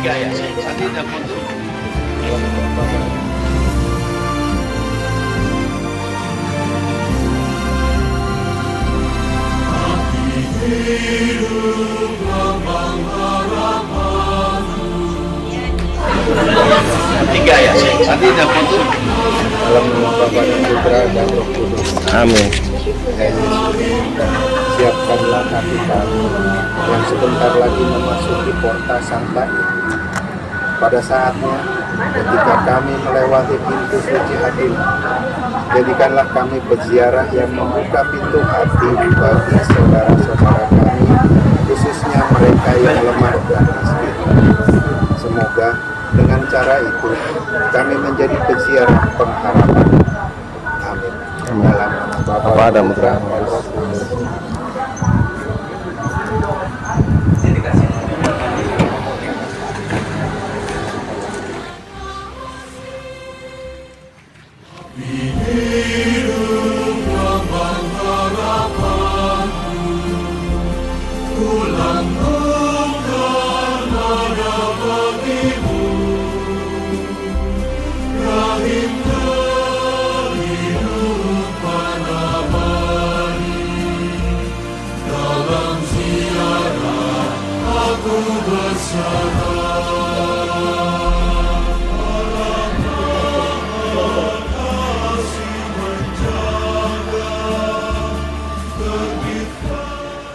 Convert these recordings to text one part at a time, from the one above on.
tiga ya, Sandi dan Foto. Tiga ya, Sandi dan Foto. Dalam nama Bapa dan Putra dan Roh Kudus. Amin. Siapkanlah hati kami yang sebentar lagi memasuki Porta Santa ini. Pada saatnya, ketika kami melewati pintu suci hati, jadikanlah kami peziarah yang membuka pintu hati bagi saudara-saudara kami, khususnya mereka yang lemah dan miskin. Semoga dengan cara itu kami menjadi peziarah pengharapan. Amin. Dalam nama Bapa dan Putra dan Roh Kudus.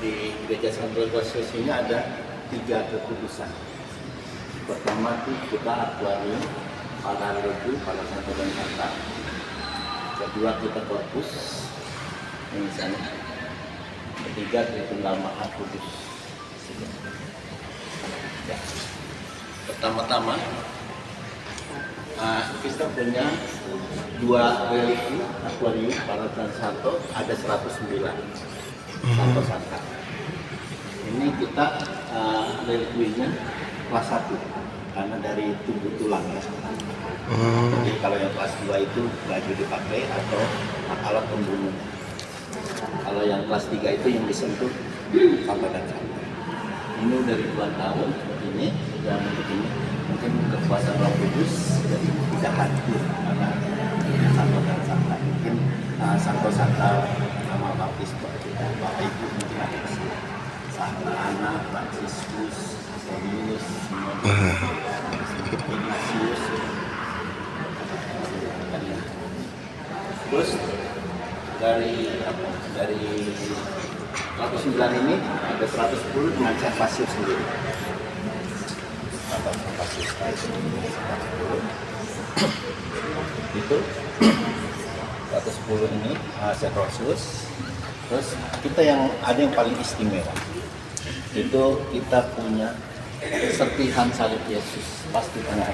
Di Gereja Santo Yesus ini ada 3 kekudusan. Pertama itu kita akuarium, para regu, para santo dan santa. Kedua kita korpus, ini sana. Ketiga Tritunggal Maha Kudus. Ya. Pertama-tama kita punya 2 religi akuarium para dan santo, ada 109 santo santa. Ini kita religuinya kelas 1 karena dari tubuh tulang ya. Jadi kalau yang kelas 2 itu baju dipakai atau alat pembunuh. Kalau yang kelas 3 itu yang disentuh santo dan santa. Ini udah ribuan tahun seperti ini dan begini. Mungkin kekuasaan Roh Kudus jadi tidak hadir karena santo dan santa. Mungkin santo santa nama baptis kita, Bapak Ibu mungkin ada di sini. Santa Ana, Franciscus, Serius, Ignatius. Terus dari 109 ini ada 110 dengan Servasius sendiri. Atau Servasius itu 110 ini Servasius. Terus kita yang ada yang paling istimewa itu kita punya serpihan salib Yesus pasti tengah,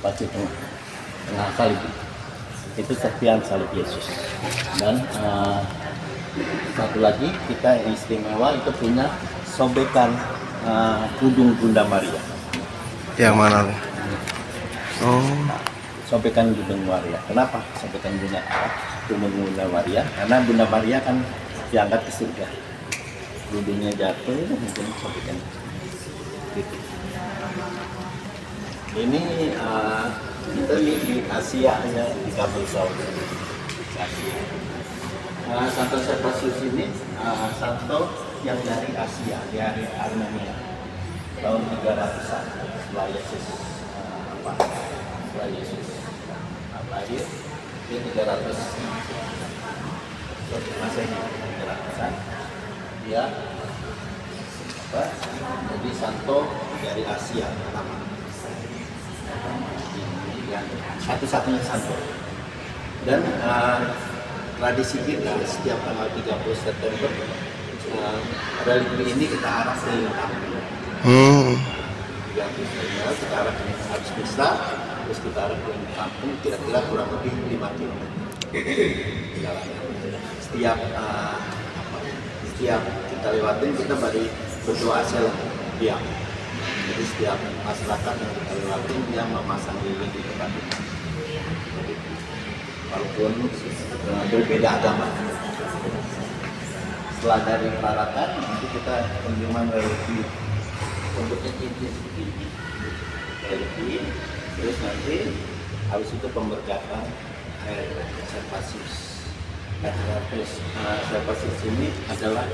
pasti tengah salib itu serpihan salib Yesus. Dan satu lagi kita yang istimewa itu punya sobekan kudung Bunda Maria. Yang mana? Oh, Sobekan Kudung Maria. Kenapa sobekan Kudung Bunda Maria? Karena Bunda Maria kan diangkat ke surga. Kudungnya jatuh, mungkin sobekan. Gitu. Ini kita di Asia hanya di Kabul Saudi. Santo Servasius ini santo yang dari Asia, dari Armenia, tahun 300-an setelah Yesus lahir, dia 300 Masehi, 300-an dia jadi santo dari Asia pertama. Yang satu-satunya santo. Dan tradisi kita setiap tanggal 30 September religi ini kita arah keliling kampung. 30 September kita arah habis misa, terus kita arah keliling kampung kira-kira kurang lebih 5 km. Setiap kita lewatin kita beri berdoa selah diam. Jadi setiap masyarakat yang kita lewatin dia memasang lilin di tempat itu. Walaupun berbeda agama. Setelah dari Parakan nanti kita kunjungan religi bentuknya cincin seperti ini. Religi, terus nanti habis itu pemberkatan air Servasius. Servasius ini adalah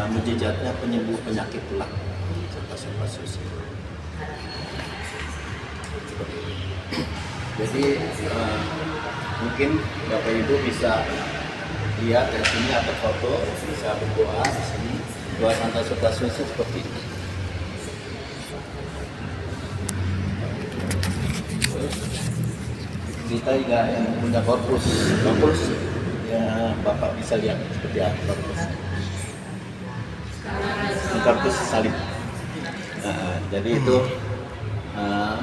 mujizatnya penyembuh penyakit tulang. Servasius. Jadi mungkin Bapak Ibu bisa lihat dari sini ada foto, bisa berdoa di sini. Doa Santa Servasius seperti ini. Kita juga yang punya korpus ya Bapak bisa lihat seperti apa korpusnya. Ini korpus salib. Jadi itu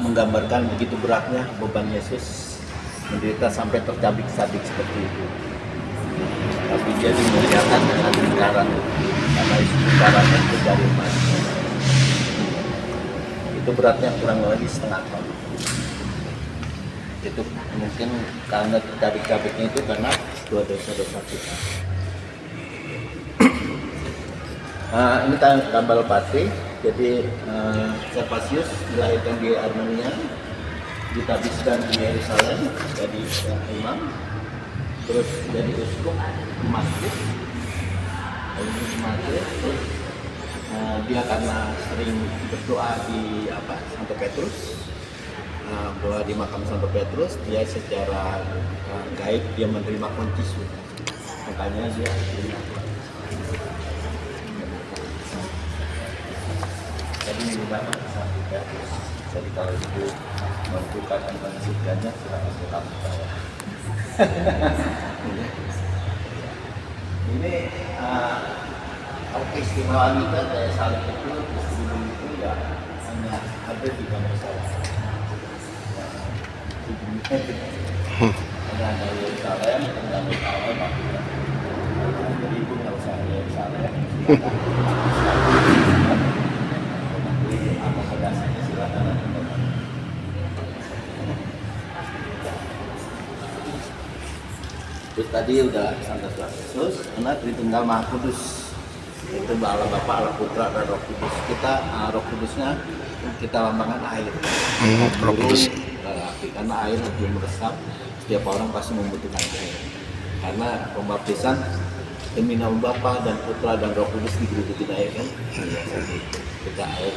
menggambarkan begitu beratnya beban Yesus menderita sampai tercabik-cabik seperti itu. Tapi dia dimuliakan dengan lingkaran, karena isi lingkarannya itu dari emas. Itu beratnya kurang lebih setengah ton. Itu mungkin karena tercabik-cabiknya itu karena dua dosa-dosa kita. Ini tambal pati. Jadi Servasius dilahirkan di Armenia, ditabiskan di Yerusalem, jadi imam, terus jadi uskup masjid, terus dia karena sering berdoa di Santo Petrus, doa di makam Santo Petrus, dia secara gaib dia menerima kunci surga, makanya dia jadi menggunakan Santo Petrus. Jadi kalau itu membuka tentang surganya silahkan buka bawah. Ini keistimewaan kita dari salib itu sebelum itu ya hanya ada di kamar saya. Hanya ada Yerusalem, ada Yerusalem, jadi itu nggak usah Yerusalem. Terus tadi udah Santa Servasius, karena Tritunggal Maha Kudus, itu Allah Bapa, Allah Putra, dan Roh Kudus. Kita Roh Kudusnya kita lambangkan air. Roh Kudus. Karena air lebih meresap, setiap orang pasti membutuhkan air. Karena pembaptisan demi nama Bapa dan Putra dan Roh Kudus digerutukin air kan? Kita air.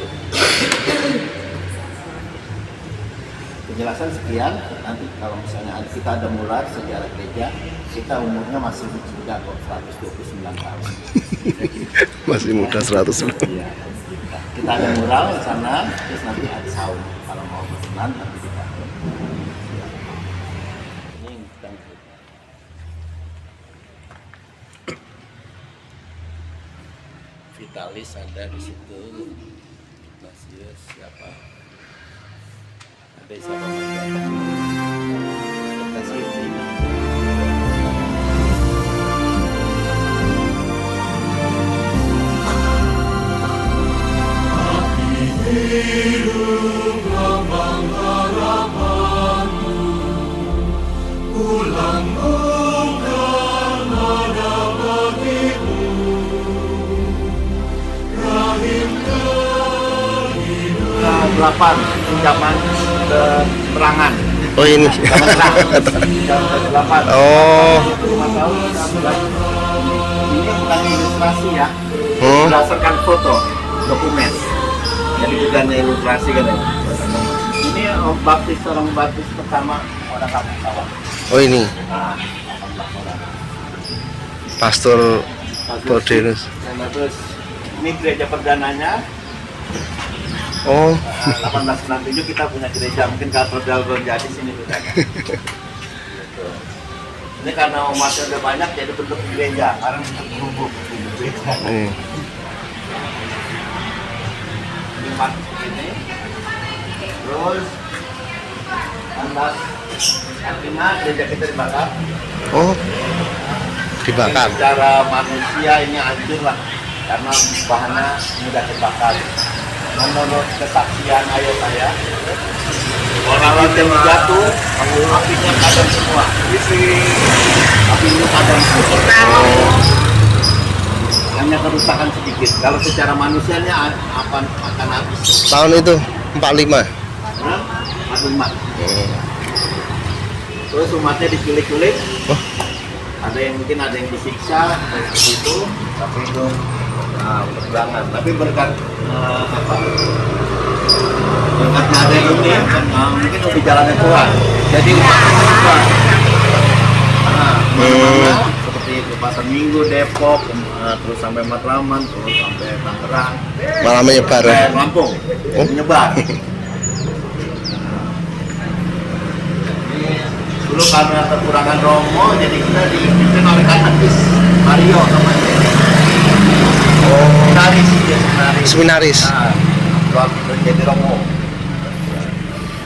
Penjelasan sekian. Nanti kalau misalnya kita ada mural sejarah gereja, kita umurnya masih muda kok, 129 tahun. Masih muda 100. Iya. Kita ada mural di sana, terus nanti ada saung. Kalau mau pesanan nanti kita. Ini bukan Vitalis ada di situ. Ignatius siapa? Ada siapa lagi? Kasih ini. Hidup lambang harapanku, ku lambungkan nada bagimu, rahim kehidupan. 8 pinjaman ke perangan. Oh ini. Zaman perang. Jam 8. Oh. 5 tahun. Ini bukan ilustrasi ya. Hmm. Berdasarkan foto, dokumen. Jadi bukan ilustrasi kan ya. Ini orang baptis pertama orang kampung sawah. Oh ini. Nah, 18 orang. Pastor Claudius. Nah, terus ini gereja perdananya. Oh. 1897 kita punya gereja, mungkin katedral belum jadi sini juga kan. Gitu. Ini karena umatnya udah banyak jadi bentuk gereja, sekarang bentuk gubuk gereja. Ini mat begini, terus lantas artinya gereja kita dibakar. Oh. Dibakar. Ini secara manusia ini hancur lah, karena bahannya mudah terbakar. Menurut kesaksian ayah saya, orang yang jatuh, apinya padam semua. Apinya padam semua. Yang hanya kerusakan sedikit. Kalau secara manusianya akan habis. Tahun itu 45. Nah, 45. Terus umatnya diculik-culik. Oh. Ada yang mungkin ada yang disiksa seperti itu, tapi itu berperangan. Tapi berkat berkatnya ada yang ini, mungkin lebih jalannya Tuhan. Jadi umatnya berubah. Mana-mana seperti itu Pasar Minggu, Depok, terus sampai Matraman, terus sampai Tangerang, Malah menyebar. sampai Lampung, menyebar. Dulu karena kekurangan romo, jadi kita dipimpin oleh katekis Mario namanya. Seminaris, ya Seminaris. Nah, waktu jadi romo.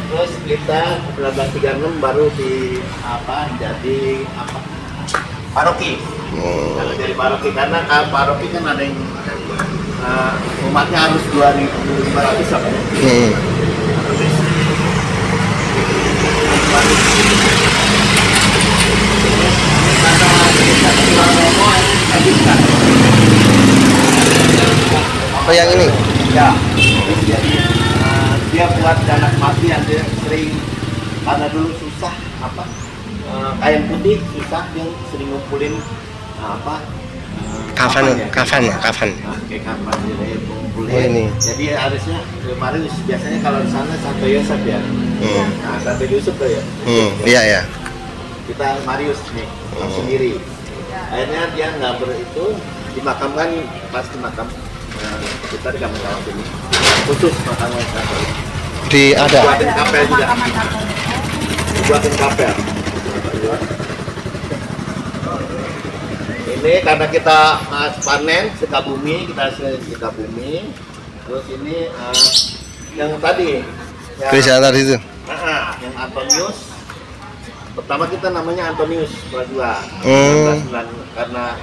Terus kita 1936 baru jadi paroki. Kalau jadi paroki karena paroki kan ada yang umatnya harus 2.500 apa ya? Oh yang ini? Ya, jadi dia buat dana kematian, dia sering karena dulu susah kain putih susah, dia sering ngumpulin Kafan. kayak kafan dia ngumpulin. Oh, ini. Jadi harusnya kemarin biasanya kalau di sana Santo Yosef ya. Nah, Santo Yosef tuh ya. Iya ya. Kita Marius nih sendiri. Akhirnya dia nggak dimakamkan pas di makam kita di kamar rawat ini khusus makamnya Katolik. Ada. Buatin kapel juga. Buatin kapel. Ini karena kita panen Sukabumi, kita hasil Sukabumi. Terus ini yang tadi. Gereja tadi itu. Yang Antonius. Pertama kita namanya Antonius Pradua. Karena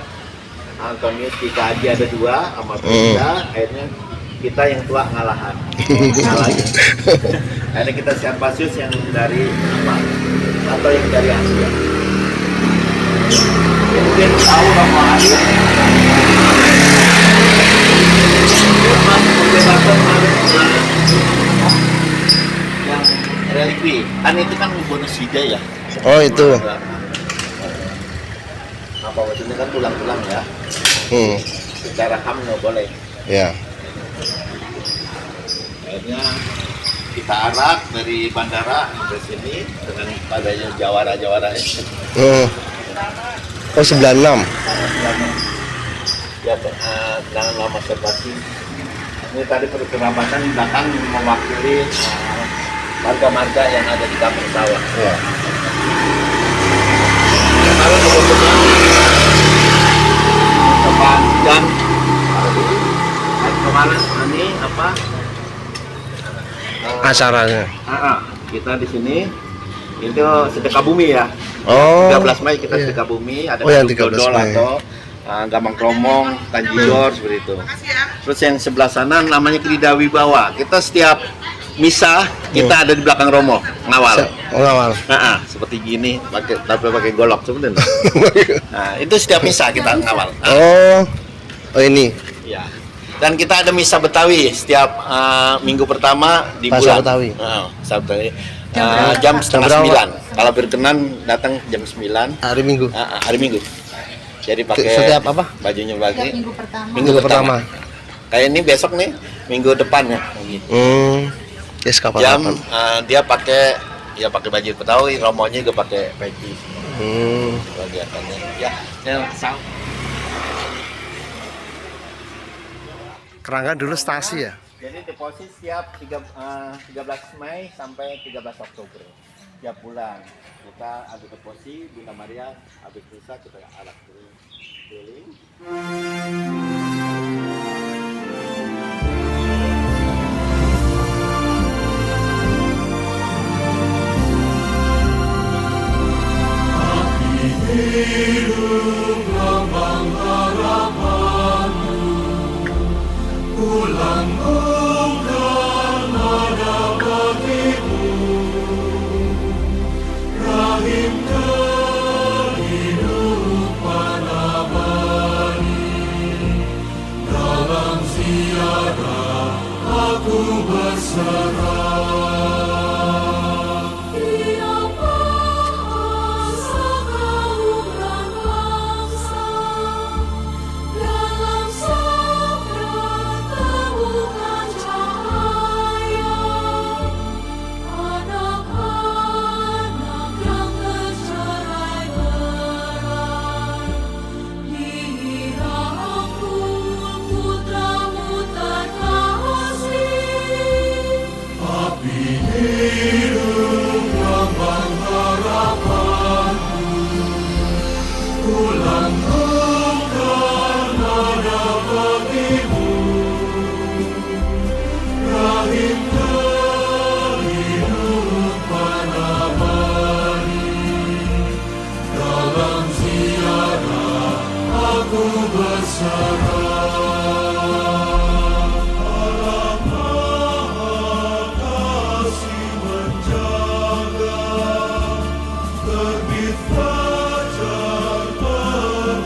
Antonius kita aja ada 2 sama Prida, akhirnya kita yang tua ngalahan. Akhirnya kita Servasius yang dari atau yang dari Asia. Mungkin tahu Romo Ayu. Yang relikwi, kan itu kan bonus hida ya. Oh itu. Apa maksudnya kan tulang-tulang ya. Secara HAM nggak boleh. Ya. Akhirnya kita arak dari bandara ke sini dengan adanya jawara-jawara. Oh 96. Ya, jangan lama servasi. Ini tadi perkerabatan belakang mewakili marga-marga yang ada di kampung sawah. Ya. Kalau kebetulan depan dan kemarin ini Acaranya. kita di sini itu sedekah bumi ya. Oh. 13 Mei kita Iya. sedekah bumi, ada yang dodol 13 Mei. atau Gamang Kromong, Tanjidor seperti itu. Terus yang sebelah sana namanya Krida Wibawa. Kita setiap misa kita ada di belakang romo ngawal. Ngawal. Seperti gini, tapi pakai golok sebenarnya. Nah, itu setiap misa kita ngawal. Oh ini. Ya. Dan kita ada misa Betawi setiap minggu pertama di Pasar bulan. Betawi. Misa Betawi. Jam setengah berapa? 9. Kalau berkenan datang jam 9. Hari Minggu. Hari Minggu. Jadi pakai Setiap apa? bajunya bagi. Minggu pertama. Minggu pertama. Kayak ini besok nih, minggu depan ya. Gitu. Yes, kapan? Jam dia pakai baju Betawi, romonya juga pakai peci. Kegiatannya. Ya, sama. Kerangka dulu stasi ya? Jadi deposit setiap 13 Mei sampai 13 Oktober tiap bulan. Kita ada deposit Bunda Maria, habis misa kita arak keliling. Hidup lambang harapanku, ku lambungkan nada bagimu, rahim kehidupan abadi, aku berserah. Tiap bahasa kaum dan bangsa, dalam sabda temukan cahaya. Anak-anak yang tercerai berai, dirangkul putramu terkasih. Api hidup lambang harapanku, ku langgengkan nada bagimu. Rahim kehidupan abadi, dalam ziarah aku berserah. Allah Maha Kasih menjaga, terbit fajar penuh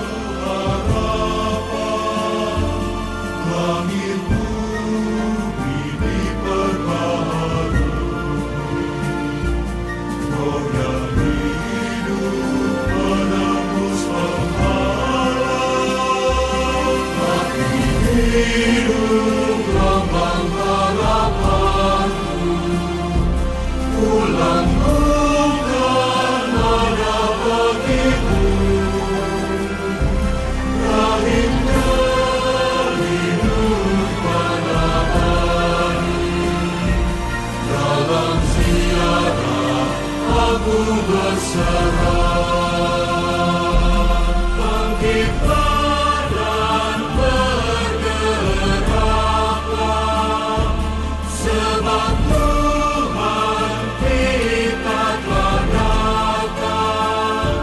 harapan, langit bumi diperbaharui, roh yang hidup menembus penghalang. Api hidup lambang harapanku, ku langgengkan nada bagimu. Rahim kehidupan abadi, dalam ziarah aku berserah. Bangkit dan bergeraklah, sebab Tuhan kita telah datang.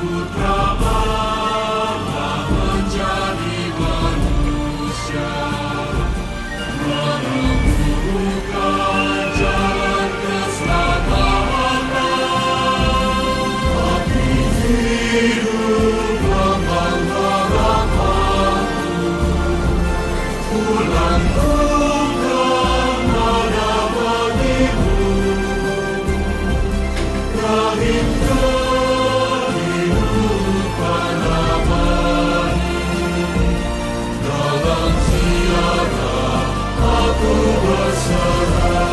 Putra Allah menjadi manusia, menemukan jalan keselamatan. Api hidup lambang harapanku, ku langgengkan nada bagimu. Rahim kehidupan abadi, dalam ziarah aku berserah.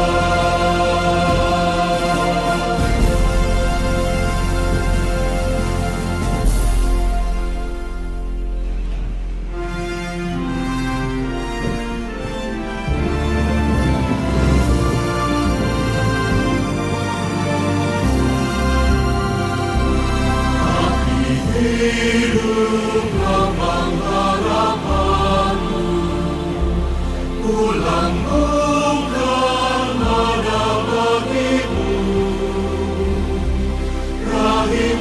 Hidup lambang harapanku, ku langgengkan nada bagimu. Rahim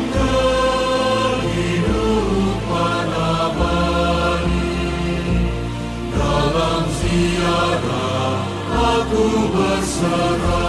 kehidupan abadi, dalam ziarah aku berserah.